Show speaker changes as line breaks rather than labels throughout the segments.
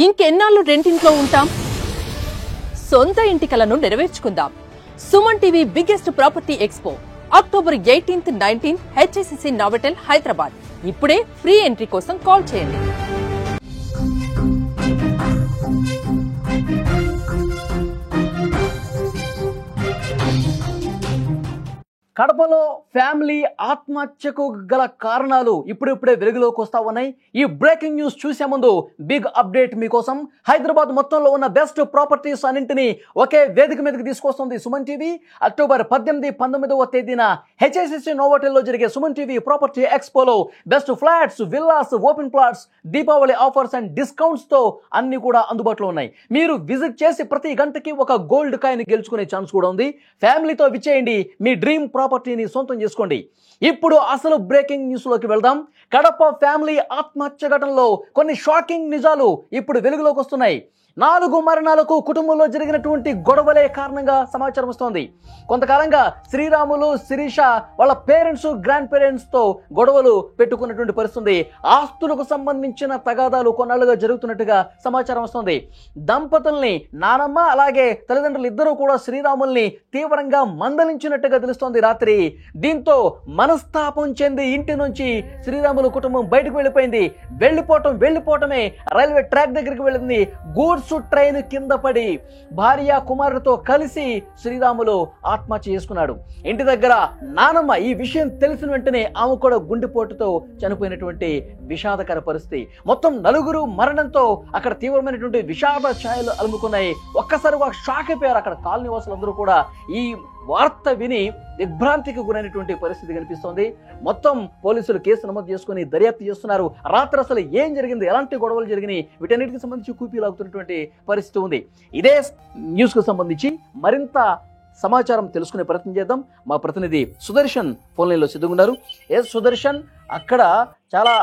ఇంకెన్నాళ్ళు రెంటింట్లో ఉంటాం? సొంత ఇంటి కలను నెరవేర్చుకుందాం. Suman TV biggest property expo October 18, 19 HSCC Novotel Hyderabad. ఇప్పుడే ఫ్రీ ఎంట్రీ కోసం కాల్ చేయండి.
కడపలో ఫ్యామిలీ ఆత్మహత్యకు గల కారణాలు ఇప్పుడిప్పుడే వెలుగులోకి వస్తా ఉన్నాయి. ఈ బ్రేకింగ్ న్యూస్ చూసే ముందు బిగ్ అప్డేట్ మీకోసం. హైదరాబాద్ మొత్తంలో ఉన్న బెస్ట్ ప్రాపర్టీస్ అన్నింటినీ ఒకే వేదిక మీదకి తీసుకొస్తుంది సుమన్ టీవీ. అక్టోబర్ 18, 19వ తేదీన హెచ్ఎస్సిసి నోవోటెల్లో జరిగే సుమన్ టీవీ ప్రాపర్టీ ఎక్స్పోలో best flats, villas, open plots, Deepavali offers and discounts తో అన్ని కూడా అందుబాటులో ఉన్నాయి. మీరు విజిట్ చేసి ప్రతి గంటకి ఒక గోల్డ్ కాయిన్ గెలుచుకునే ఛాన్స్ కూడా ఉంది. ఫ్యామిలీతో విచ్చేయండి, మీ డ్రీమ్ ప్రాపర్టీని సొంతం చేసుకోండి. ఇప్పుడు అసలు బ్రేకింగ్ న్యూస్ లోకి వెళ్దాం. కడప ఫ్యామిలీ ఆత్మహత్య ఘటనలో కొన్ని షాకింగ్ నిజాలు ఇప్పుడు వెలుగులోకి వస్తున్నాయి. 4 మరణాలకు కుటుంబంలో జరిగినటువంటి గొడవలే కారణంగా సమాచారం వస్తోంది. కొంతకాలంగా శ్రీరాములు, శిరీష వాళ్ళ పేరెంట్స్, గ్రాండ్ పేరెంట్స్ తో గొడవలు పెట్టుకున్నటువంటి పరిస్థితి. ఆస్తులకు సంబంధించిన తగాదాలు కొన్నాళ్ళుగా జరుగుతున్నట్టుగా సమాచారం వస్తోంది. దంపతుల్ని నానమ్మ అలాగే తల్లిదండ్రులు ఇద్దరూ కూడా శ్రీరాముల్ని తీవ్రంగా మందలించినట్టుగా తెలుస్తోంది రాత్రి. దీంతో మనస్తాపం చెంది ఇంటి నుంచి శ్రీరాములు కుటుంబం బయటకు వెళ్ళిపోయింది. వెళ్ళిపోవటమే రైల్వే ట్రాక్ దగ్గరికి వెళ్ళింది. గూడ్స్ ట్రైన్ కింద పడి భార్య కుమారుడితో కలిసి శ్రీరాములు ఆత్మహత్య చేసుకున్నాడు. ఇంటి దగ్గర నానమ్మ ఈ విషయం తెలిసిన వెంటనే ఆమె కూడా గుండెపోటుతో చనిపోయినటువంటి విషాదకర పరిస్థితి. మొత్తం 4 మరణంతో అక్కడ తీవ్రమైనటువంటి విషాద ఛాయలు అలుముకున్నాయి. ఒక్కసారిగా షాక్ అయిపోయారు అక్కడ కాలనీ వాసులందరూ కూడా. ఈ వార్త విని దిగ్భ్రాంతికి గురైనటువంటి పరిస్థితి కనిపిస్తోంది. మొత్తం పోలీసులు కేసు నమోదు చేసుకుని దర్యాప్తు చేస్తున్నారు. రాత్రి అసలు ఏం జరిగింది, ఎలాంటి గొడవలు జరిగినాయి, వీటన్నిటికి సంబంధించి కూపీలాగుతున్నటువంటి పరిస్థితి ఉంది. ఇదే న్యూస్ కు సంబంధించి మరింత సమాచారం తెలుసుకునే ప్రయత్నం చేద్దాం. మా ప్రతినిధి సుదర్శన్ ఫోన్ లైన్లో సిద్ధంగా. సుదర్శన్, అక్కడ చాలా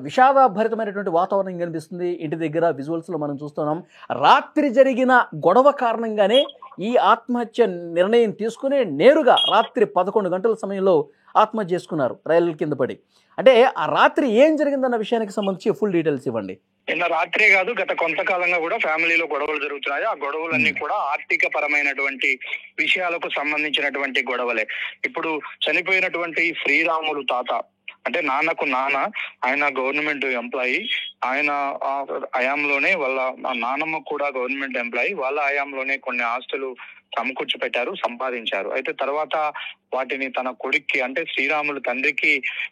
విషాదభరితమైనటువంటి వాతావరణం కనిపిస్తుంది. ఇంటి దగ్గర విజువల్స్ లో మనం చూస్తున్నాం. రాత్రి జరిగిన గొడవ కారణంగానే ఈ ఆత్మహత్య నిర్ణయం తీసుకుని నేరుగా రాత్రి 11 గంటల సమయంలో ఆత్మహత్య చేసుకున్నారు రైలు కింద పడి. అంటే ఆ రాత్రి ఏం జరిగిందన్న విషయానికి సంబంధించి ఫుల్ డీటెయిల్స్ ఇవ్వండి.
నిన్న రాత్రే కాదు, గత కొంతకాలంగా కూడా ఫ్యామిలీలో గొడవలు జరుగుతున్నాయి. ఆ గొడవలన్నీ కూడా ఆర్థిక పరమైనటువంటి విషయాలకు సంబంధించినటువంటి గొడవలే. ఇప్పుడు చనిపోయినటువంటి శ్రీరాములు తాత అంటే నాన్నకు నాన్న, ఆయన గవర్నమెంట్ ఎంప్లాయీ. ఆయన హయాంలోనే వాళ్ళ నాన్నమ్మ కూడా గవర్నమెంట్ ఎంప్లాయీ. వాళ్ళ హయాంలోనే కొన్ని ఆస్తులు సమకూర్చి పెట్టారు, సంపాదించారు. అయితే తర్వాత వాటిని తన కొడుక్కి అంటే శ్రీరాములు తండ్రికి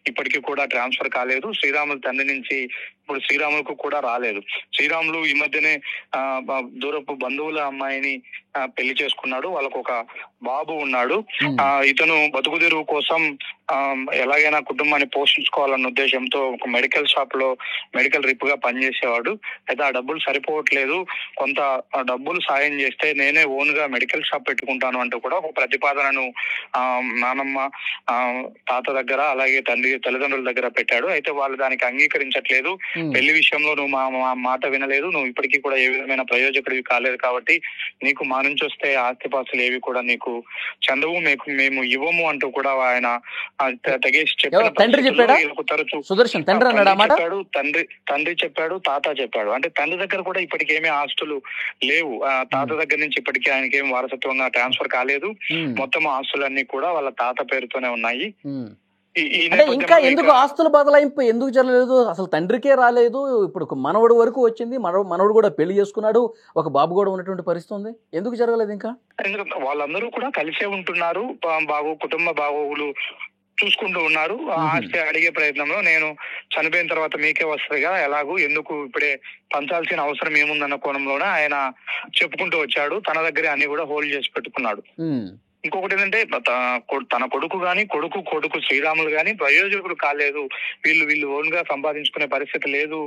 ఇప్పటికీ కూడా ట్రాన్స్ఫర్ కాలేదు. శ్రీరాములు తండ్రి నుంచి ఇప్పుడు శ్రీరాములకు కూడా రాలేదు. శ్రీరాములు ఈ మధ్యనే దూరపు బంధువుల అమ్మాయిని పెళ్లి చేసుకున్నాడు. వాళ్ళకు ఒక బాబు ఉన్నాడు. ఇతను బతుకుదెరువు కోసం ఎలాగైనా కుటుంబాన్ని పోషించుకోవాలన్న ఉద్దేశంతో ఒక మెడికల్ షాప్ లో మెడికల్ రిప్ గా పనిచేసేవాడు. అయితే ఆ డబ్బులు సరిపోవట్లేదు, కొంత డబ్బులు సాయం చేస్తే నేనే ఓన్ గా మెడికల్ షాప్ పెట్టుకుంటాను అంటూ కూడా ఒక ప్రతిపాదనను నానమ్మ తాత దగ్గర అలాగే తల్లిదండ్రుల దగ్గర పెట్టాడు. అయితే వాళ్ళు దానికి అంగీకరించట్లేదు. పెళ్లి విషయంలో నువ్వు మా మాట వినలేదు, నువ్వు ఇప్పటికీ కూడా ఏ విధమైన ప్రయోజకుడివి కాలేదు, కాబట్టి నీకు మా నుంచి వస్తే ఆస్తిపాస్తులు ఏవి కూడా నీకు చందవు, మేము ఇవ్వము అంటూ కూడా ఆయన తెగేసి చెప్పాడు. తండ్రి చెప్పాడు, తాత చెప్పాడు. అంటే తండ్రి దగ్గర కూడా ఇప్పటికేమీ ఆస్తులు లేవు. తాత దగ్గర నుంచి ఇప్పటికీ ఆయనకి ఏమి వారసత్వంగా ట్రాన్స్ఫర్ కాలేదు. మొత్తం ఆస్తులన్నీ కూడా వాళ్ళ తాత పేరుతోనే ఉన్నాయి.
ఇంకా ఎందుకు ఆస్తుల బదలాయింపు ఎందుకు జరగలేదు? అసలు తండ్రికే రాలేదు, ఇప్పుడు మనవడు వరకు వచ్చింది. మనవడు కూడా పెళ్లి చేసుకున్నాడు, ఒక బాబు కూడా ఉన్నటువంటి పరిస్థితి ఉంది. ఎందుకు జరగలేదు? ఇంకా
వాళ్ళందరూ కూడా కలిసే ఉంటున్నారు, కుటుంబ బాగోగులు చూసుకుంటూ ఉన్నారు. ఆస్తి అడిగే ప్రయత్నంలో నేను చనిపోయిన తర్వాత మీకే వస్తుందిగా, ఎలాగూ ఎందుకు ఇప్పుడే పంచాల్సిన అవసరం ఏముందన్న కోణంలోనే ఆయన చెప్పుకుంటూ వచ్చాడు. తన దగ్గరే అన్ని కూడా హోల్డ్ చేసి పెట్టుకున్నాడు. ఇంకొకటి ఏంటంటే తన కొడుకు శ్రీరాములు గాని ప్రయోజకుడు కాలేదు, వీళ్ళు ఓన్ గా సంపాదించుకునే పరిస్థితి లేదు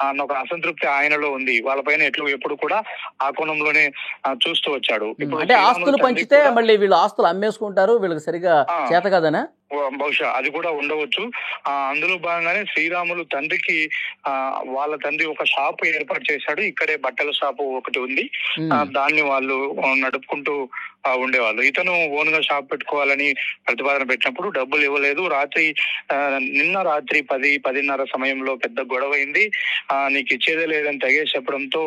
అన్న ఒక అసంతృప్తి ఆయనలో ఉంది. వాళ్ళపైన ఎప్పుడు కూడా ఆ కోణంలోనే చూస్తూ వచ్చాడు.
అంటే ఆస్తులు పంచితే మళ్ళీ వీళ్ళు ఆస్తులు అమ్మేసుకుంటారు, వీళ్ళకి సరిగా చేత కదనా?
బహుశా అది కూడా ఉండవచ్చు. అందులో భాగంగానే శ్రీరాములు తండ్రికి వాళ్ళ తండ్రి ఒక షాప్ ఏర్పాటు చేశాడు. ఇక్కడే బట్టల షాపు ఒకటి ఉంది, దాన్ని వాళ్ళు నడుపుకుంటూ ఉండేవాళ్ళు. ఇతను ఓన్ గా షాప్ పెట్టుకోవాలని ప్రతిపాదన పెట్టినప్పుడు డబ్బులు ఇవ్వలేదు. నిన్న రాత్రి 10-10:30 సమయంలో పెద్ద గొడవ అయింది. నీకు ఇచ్చేదే లేదని తెగేసి చెప్పడంతో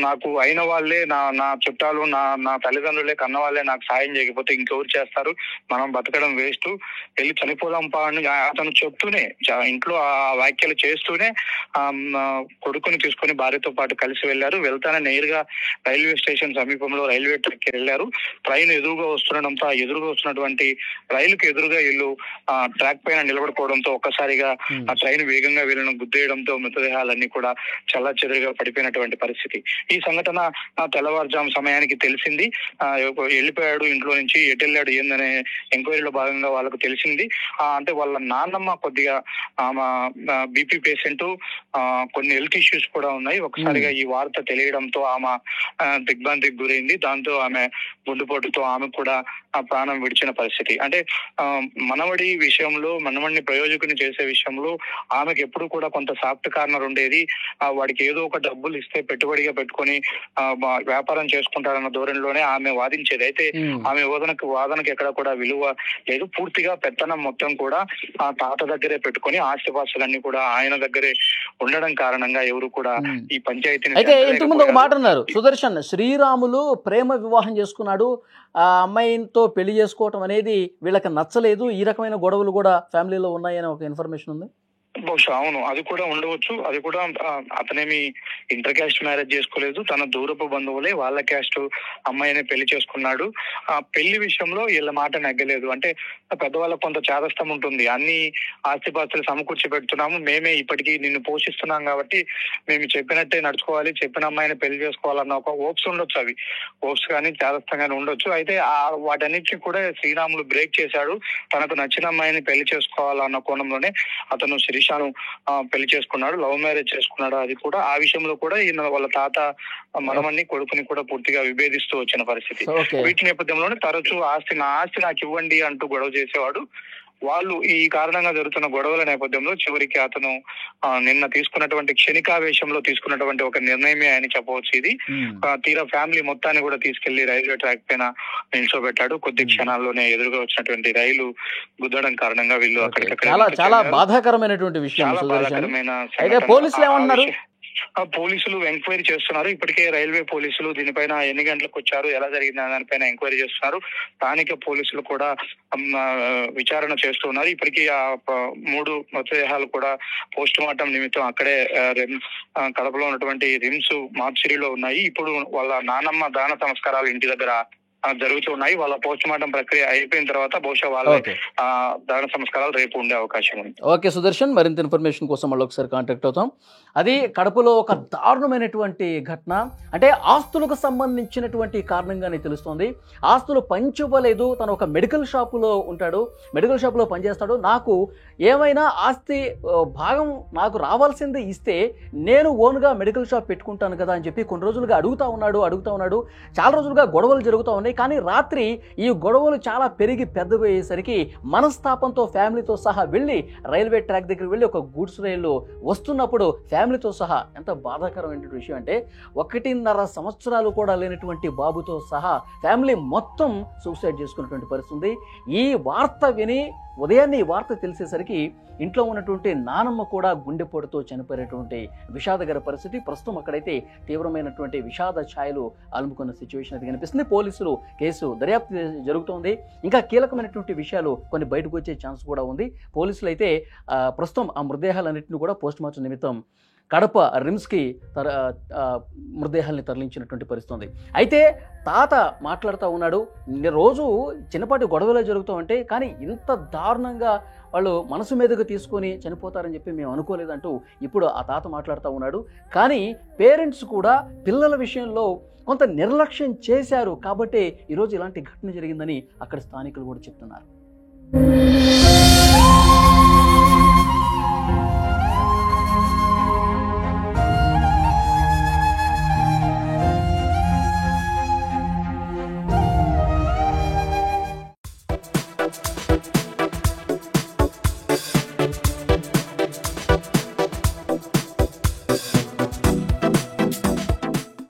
నాకు అయిన వాళ్ళే నా చుట్టాలు నా తల్లిదండ్రులే కన్న వాళ్ళే నాకు సాయం చేయకపోతే ఇంకెవరు చేస్తారు, మనం బతకడం వేస్ట్, వెళ్ళి చనిపోదాంపా అని అతను చెప్తూనే ఇంట్లో ఆ వ్యాఖ్యలు చేస్తూనే కొడుకుని తీసుకుని భార్యతో పాటు కలిసి వెళ్లారు. వెళ్తానే నేరుగా రైల్వే స్టేషన్ సమీపంలో రైల్వే ట్రాక్ కి వెళ్లారు. ట్రైన్ ఎదురుగా వస్తుండడంతో ఆ ఎదురుగా వస్తున్నటువంటి రైలుకు ఎదురుగా వీళ్ళు ట్రాక్ పైన నిలబడిపోవడంతో ఒక్కసారిగా ఆ ట్రైన్ వేగంగా వీళ్ళను గుద్దేయడంతో మృతదేహాలన్నీ కూడా చెల్లాచెదురుగా పడిపోయినటువంటి పరిస్థితి. ఈ సంఘటన తెల్లవారుజాము సమయానికి తెలిసింది. వెళ్ళిపోయాడు ఇంట్లో నుంచి, ఎటు వెళ్ళాడు ఏందనే ఎంక్వైరీలో భాగంగా వాళ్ళకు తెలిసింది. అంటే వాళ్ళ నాన్నమ్మ కొద్దిగా బీపీ పేషెంట్, కొన్ని హెల్త్ ఇష్యూస్ కూడా ఉన్నాయి. ఒకసారిగా ఈ వార్త తెలియడంతో ఆమె దిగ్భ్రాంతికి గురైంది. దాంతో ఆమె గుండెపోటుతో ఆమె కూడా ప్రాణం విడిచిన పరిస్థితి. అంటే మనవడి విషయంలో, మనవడిని ప్రయోజకుని చేసే విషయంలో ఆమెకు ఎప్పుడు కూడా కొంత సాఫ్ట్ కార్నర్ ఉండేది. వాడికి ఏదో ఒక డబ్బులు ఇస్తే పెట్టుబడిగా పెట్టుకొని వ్యాపారం చేసుకుంటారన్న ధోరణిలోనే ఆమె వాదించేది. అయితే ఆమె వాదనకు ఎక్కడ కూడా విలువ లేదు. పూర్తిగా పెత్తనం మొత్తం కూడా ఆ తాత దగ్గరే పెట్టుకొని ఆస్తిపాస్తులన్నీ కూడా ఆయన దగ్గరే ఉండడం కారణంగా ఎవరు కూడా ఈ పంచాయతీని.
అయితే ఇంతకుముందు ఒక మాట అన్నారు సుదర్శన్, శ్రీరాములు ప్రేమ వివాహం చేసుకున్నాడు, ఆ అమ్మాయితో పెళ్లి చేసుకోవటం అనేది వీళ్ళకి నచ్చలేదు, ఈ రకమైన గొడవలు కూడా ఫ్యామిలీలో ఉన్నాయని ఒక ఇన్ఫర్మేషన్ ఉంది.
బహుశా అవును, అది కూడా ఉండవచ్చు. అది కూడా అతనేమి ఇంటర్ క్యాస్ట్ మ్యారేజ్ చేసుకోలేదు, తన దూరపు బంధువులే వాళ్ళ క్యాస్ట్ అమ్మాయిని పెళ్లి చేసుకున్నాడు. ఆ పెళ్లి విషయంలో వీళ్ళ మాట నెగ్గలేదు. అంటే పెద్దవాళ్ళకు కొంత చాదస్తం ఉంటుంది. అన్ని ఆస్తిపాస్తులు సమకూర్చి పెడుతున్నాము, మేమే ఇప్పటికీ నిన్ను పోషిస్తున్నాం కాబట్టి మేము చెప్పినట్టే నడుచుకోవాలి, చెప్పిన అమ్మాయిని పెళ్లి చేసుకోవాలన్న ఒక హోప్స్ ఉండొచ్చు. అవి హోప్స్ కానీ చాదస్తం కానీ ఉండొచ్చు. అయితే వాటన్నిటిని కూడా శ్రీరాములు బ్రేక్ చేశాడు. తనకు నచ్చిన అమ్మాయిని పెళ్లి చేసుకోవాలన్న కోణంలోనే అతను శిరీషను పెళ్లి చేసుకున్నాడు, లవ్ మ్యారేజ్ చేసుకున్నాడు. అది కూడా ఆ విషయంలో కూడా ఈయన వాళ్ళ తాత మనమని కొడుకుని కూడా పూర్తిగా విభేదిస్తూ వచ్చిన పరిస్థితి. వీటి నేపథ్యంలోనే తరచూ నా ఆస్తి నాకు ఇవ్వండి అంటూ గొడవ చేసేవాడు. వాళ్ళు ఈ కారణంగా జరుగుతున్న గొడవల నేపథ్యంలో చివరికి అతను నిన్న తీసుకున్నటువంటి క్షణికావేశంలో తీసుకున్నటువంటి ఒక నిర్ణయమే అని చెప్పవచ్చు. ఇది తీరా ఫ్యామిలీ మొత్తాన్ని కూడా తీసుకెళ్లి రైల్వే ట్రాక్ పైన నిల్చోబెట్టాడు. కొద్ది క్షణాల్లోనే ఎదురుగా వచ్చినటువంటి రైలు గుద్దడం కారణంగా వీళ్ళు అక్కడికక్కడ
చాలా బాధాకరమైనటువంటి విషయం. అయితే పోలీసులు ఏమన్నారు?
పోలీసులు ఎంక్వైరీ చేస్తున్నారు. ఇప్పటికే రైల్వే పోలీసులు దీనిపైన ఎన్ని గంటలకు వచ్చారు, ఎలా జరిగింది దానిపైన ఎంక్వైరీ చేస్తున్నారు. స్థానిక పోలీసులు కూడా విచారణ చేస్తున్నారు. ఇప్పటికీ ఆ 3 మృతదేహాలు కూడా పోస్ట్ మార్టం నిమిత్తం అక్కడే కడపలో ఉన్నటువంటి రిమ్స్ మార్చిరీలో ఉన్నాయి. ఇప్పుడు వాళ్ళ నానమ్మ దాన సంస్కారాలు ఇంటి దగ్గర జరుగుతున్నాయి. వాళ్ళ పోస్ట్ మార్టం ప్రక్రియ అయిపోయిన తర్వాత బహుశా వాళ్ళ దాన సంస్కారాలు రేపు ఉండే అవకాశం ఉంది.
ఓకే సుదర్శన్, మరింత ఇన్ఫర్మేషన్ కోసం మళ్ళీ ఒకసారి కాంటాక్ట్ అవుతాం. అది కడపలో ఒక దారుణమైనటువంటి ఘటన. అంటే ఆస్తులకు సంబంధించినటువంటి కారణంగానే తెలుస్తోంది. ఆస్తులు పంచివ్వలేదు. తను ఒక మెడికల్ షాపులో ఉంటాడు, మెడికల్ షాపులో పనిచేస్తాడు. నాకు ఏమైనా ఆస్తి భాగం నాకు రావాల్సింది ఇస్తే నేను ఓన్గా మెడికల్ షాప్ పెట్టుకుంటాను కదా అని చెప్పి కొన్ని రోజులుగా అడుగుతా ఉన్నాడు. చాలా రోజులుగా గొడవలు జరుగుతూ ఉన్నాయి. కానీ రాత్రి ఈ గొడవలు చాలా పెరిగి పెద్దపోయేసరికి మనస్తాపంతో ఫ్యామిలీతో సహా వెళ్ళి రైల్వే ట్రాక్ దగ్గరికి వెళ్ళి ఒక గూడ్స్ రైలు వస్తున్నప్పుడు ఫ్యామిలీతో సహా, ఎంత బాధాకరమైనటువంటి విషయం అంటే 1.5 సంవత్సరాలు కూడా లేనటువంటి బాబుతో సహా ఫ్యామిలీ మొత్తం సూసైడ్ చేసుకున్నటువంటి పరిస్థితి. ఈ వార్త విని ఉదయాన్నే ఈ వార్త తెలిసేసరికి ఇంట్లో ఉన్నటువంటి నానమ్మ కూడా గుండెపోటుతో చనిపోయినటువంటి విషాదకర పరిస్థితి. ప్రస్తుతం అక్కడైతే తీవ్రమైనటువంటి విషాద ఛాయలు అలుముకున్న సిచ్యువేషన్ అయితే కనిపిస్తుంది. పోలీసులు కేసు దర్యాప్తు జరుగుతోంది. ఇంకా కీలకమైనటువంటి విషయాలు కొన్ని బయటకు వచ్చే ఛాన్స్ కూడా ఉంది. పోలీసులు అయితే ప్రస్తుతం ఆ మృతదేహాలన్నింటినీ కూడా పోస్ట్ మార్టం నిమిత్తం కడప రిమ్స్కి మృతదేహాల్ని తరలించినటువంటి పరిస్థితి ఉంది. అయితే తాత మాట్లాడుతూ ఉన్నాడు, రోజు చిన్నపాటి గొడవలే జరుగుతూ ఉంటాయి, కానీ ఇంత దారుణంగా వాళ్ళు మనసు మీదకు తీసుకొని చనిపోతారని చెప్పి మేము అనుకోలేదంటూ ఇప్పుడు ఆ తాత మాట్లాడుతూ ఉన్నాడు. కానీ పేరెంట్స్ కూడా పిల్లల విషయంలో కొంత నిర్లక్ష్యం చేశారు కాబట్టే ఈరోజు ఇలాంటి ఘటన జరిగిందని అక్కడ స్థానికులు కూడా చెప్తున్నారు.